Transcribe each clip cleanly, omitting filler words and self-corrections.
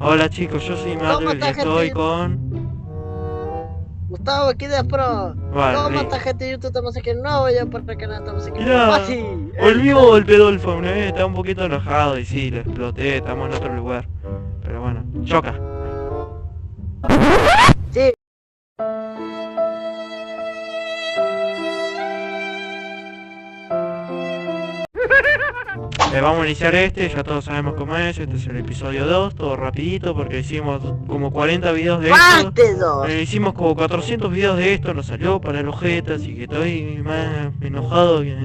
Hola chicos, yo soy Matvel y estoy con... Gustavo, aquí de Pro. Vale, ¿Cómo listo. está, gente de YouTube? Estamos aquí en nuevo yo por el canal, estamos aquí en Mirá, fácil. volvimos el pedolfo una vez, estaba un poquito enojado y sí, le exploté, estamos en otro lugar. Pero bueno, choca. Sí. Vamos a iniciar ya todos sabemos cómo es, este es el episodio 2, todo rapidito porque hicimos como 40 videos de esto. ¡Parte 2! Hicimos como 400 videos de esto, nos salió para el ojete, así que estoy más enojado que...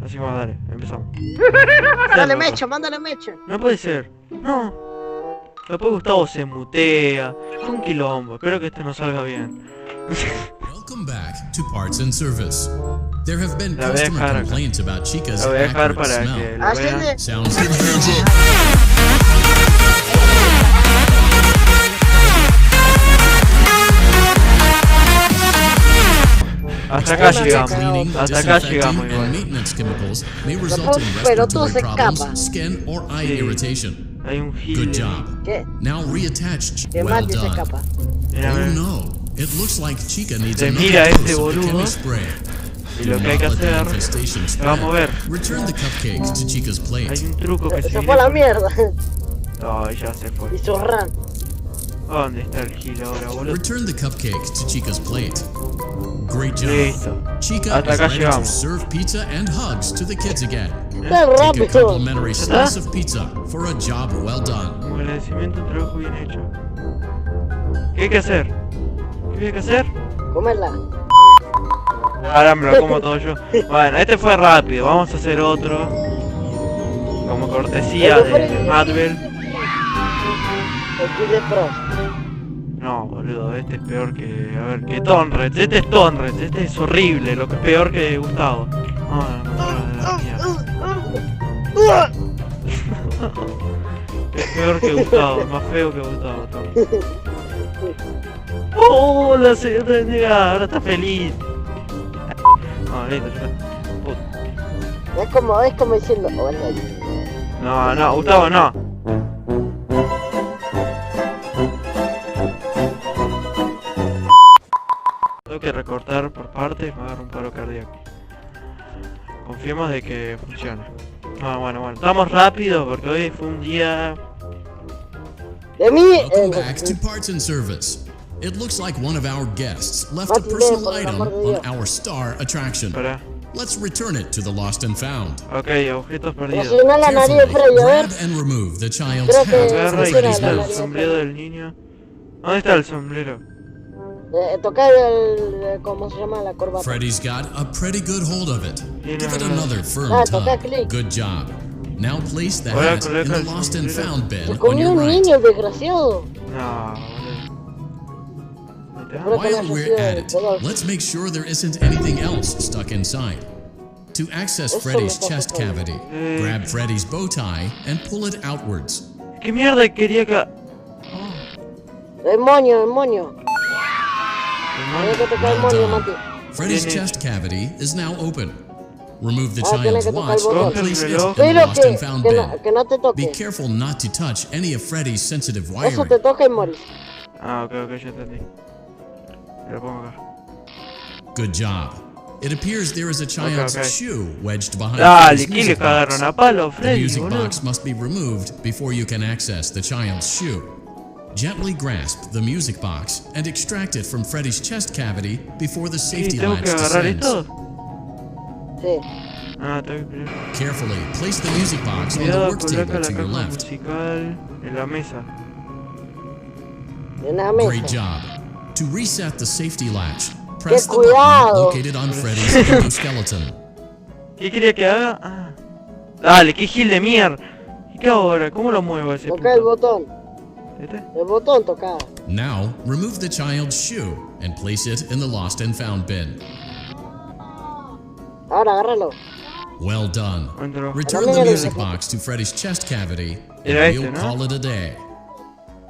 Así que dale, empezamos. Dale mecha, mándale mecha. No puede ser, no. Después Gustavo se mutea, es un quilombo, espero que este no salga bien. Welcome back to Parts and Service. There have been La voy a customer dejar complaints about Chica's Lo voy a dejar accurate para smell. que lo Así vean. de... Sounds Hasta acá llegamos. cleaning, Hasta acá disinfecting, llegamos and igual. maintenance chemicals may result in Pero todo respiratory se problems, escapa. skin or eye Sí. irritation. Hay un gil. Good job. ¿Qué? Now reattach. Que Well Mati se done. escapa. Mira, Oh mira. no, it looks like Chica needs Se another mira dose este of the boludo. chemi spray. Y lo Do que hay que not let the hacer, infestation se va a spread. mover. Return the cupcakes to Chica's plate. Hay un truco que Se se fue a la mierda. No, ya se fue. Y su ran. ¿Dónde está el gil ahora, boludo? Return the cupcakes to Chica's plate. Great job. Listo. Chica Hasta is acá ready to llegamos. serve pizza and hugs to the kids again. ¡Qué Take a rápido! complimentary slice of pizza for a job well done. Como agradecimiento, un trabajo bien hecho. ¿Qué hay que hacer? ¿Qué hay que hacer? Comerla. Ahora me lo como todo yo. Bueno, este fue rápido, vamos a hacer otro. Como cortesía de Matvel. Aquí de Pro. No, boludo, este es peor que... A ver, que Tonrets. Este es Tonrets, este es horrible, lo que es peor que Gustavo. Ah, no, la mierda. Es peor que Gustavo, más feo que Gustavo. ¡Oh, la señora! Ahora está feliz. No, listo, ya. Puta. Es como diciendo, hola. No, no, Gustavo, no. Tengo que recortar por partes, me agarra un paro cardíaco. Confiemos de que funcione. No, bueno, estamos rápidos porque hoy fue un día... De mí, Welcome back to Parts and Service. It looks like one of our guests left a personal item on our star attraction. Espera. Let's return it to the lost and found. Ok, objetos me perdidos. suena la nariz de Carefully, Freddy, a ver. grab and remove the child's Creo que- hat Agarra from y funciona Freddy's quita el la mouth. sombrero del niño. ¿Dónde está el sombrero? Toca el... ¿Cómo se llama? La corbata. Freddy's got a pretty good hold of it. Give it another firm Ah, toca tug. clic. Good job. Now place the Ahora hat in coloca the el lost and sombrero. found bin Se on comió your un right. niño, desgraciado. No, boludo. Creo que While no we're se at sigue it, todo. let's make sure there isn't anything else stuck inside. To access Eso Freddy's me pasa chest todo. cavity, grab Freddy's bow tie and pull it outwards. ¿Qué mierda quería que...? El moño. Tiene que tocar el Well moño, done. Mati. Freddy's Bien chest cavity is now open. Remove the Tiene child's que tocar watch el botón. and place it in the Pero lost and found bin. que no te Be toque. careful not to touch any of Freddy's sensitive Eso wiring. te toca y morís. Ah, ok, ya entendí. Lo pongo acá. Good job. It appears there is a child's okay. shoe wedged behind Dale, Freddy's ¿qué le music box. cagaron a palo, The Freddy, music boludo? box must be removed before you can access the child's shoe. Gently grasp the music box and extract it from Freddy's chest cavity before the ¿Sí, safety tengo latch que agarrar descends. esto? Sí. Ah, tengo que... Carefully place the music box on the Cuidado, work coloca table la to your caja left. musical en la mesa. En la Great mesa. job. To reset the safety latch, press the cuidado! button located on Freddy's endoskeleton. ¿Qué quería que haga? Ah. Dale, qué gil de mierda. ¿Y qué ahora? ¿Cómo lo muevo ese Toca el puto? botón. ¿Este? El botón toca. Now, remove the child's shoe and place it in the lost and found bin. Ahora agárralo. Well done. Entro. Return the music box to Freddy's chest cavity, and Era este, we'll ¿no? call it a day.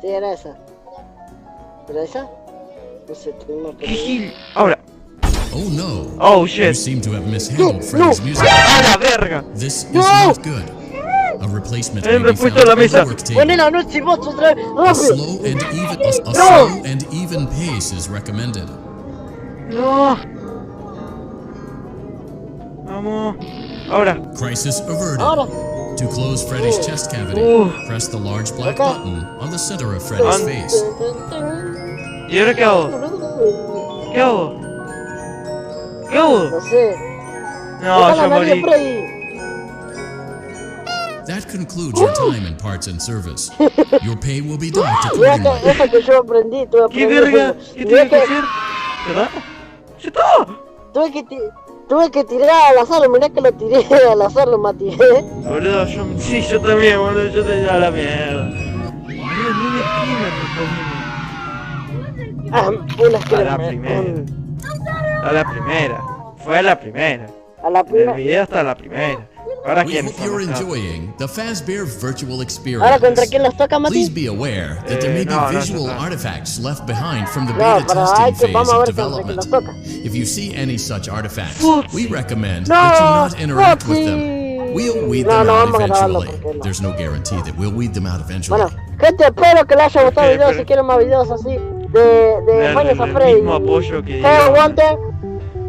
Sí, era esa. ¿Era esa? No sé, tuvimos ¿Qué que... gil? Ahora. Oh no! Oh You shit. seem to have mishandled Freddy's music. ¡A la verga! This is No! not good. A replacement He may be repuesto found la on mesa. the work Pon el table. anuncio y vos otra vez. A ¡Rápido! slow and even pace is recommended. No. Vamos. Ahora. Crisis averted. Ahora. To close Freddy's chest cavity, press the large black Okay. button on the center of Freddy's face. ¿Y ahora qué hago? ¿Qué hago? ¿Qué hago? No sé. No, Deja ya la nariz, morí. Freddy. That concludes your time in parts and service. Your pay will be docked Mira accordingly. que eso que yo aprendí, tuve ¿Qué verga? ¿Qué Mira tengo que hacer? ¿Verdad? ¡Ya está! Tuve que tirar al azar, mirá que lo tiré al azar, lo maté. Boludo, sí, yo también, boludo, yo te a la mierda. Boludo, no me escriban, Unas que A la primera. A la primera. Fue a la primera. A la En el primera. video hasta la primera. Ahora We quién hope you're está. enjoying the Fazbear virtual Ahora experience. contra quién los toca, Please Mati. be aware that there may be no, visual no. artifacts left behind from the No, beta pero testing hay que phase vamos a of ver contra quién los development. toca. If you see any such artifacts, Footsie. we recommend No, that you not interact with them. Footsie. We'll weed No, them no, out vamos a grabarlo eventually. porque no. There's no guarantee that we'll weed them out eventually. Bueno, gente, espero que les haya gustado el video. pero- Si quieren más videos así de Fallos a El Freddy, mismo apoyo que Hey, dio. Wonder,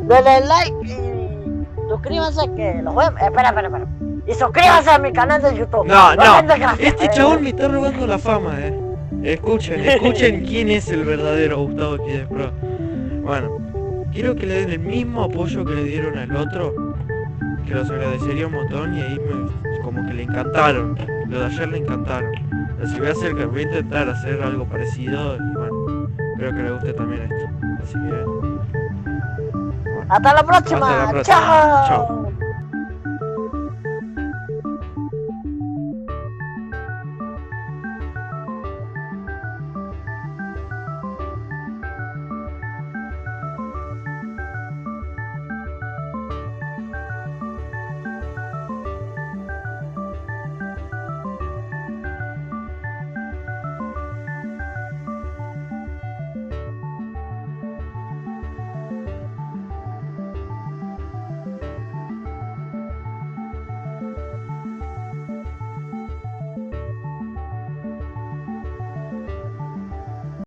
denle like y suscríbanse que los vemos. Espera. Y suscríbanse a mi canal de YouTube. No, Totalmente gratis. este chabón me está robando la fama, Escuchen quién es el verdadero Gustavo XD Pro. Bueno, quiero que le den el mismo apoyo que le dieron al otro, que los agradecería un montón y ahí como que le encantaron. Lo de ayer le encantaron. Así voy a voy a intentar hacer algo parecido y bueno, espero que le guste también esto. Así que bueno, Hasta la próxima. hasta la próxima. Chao.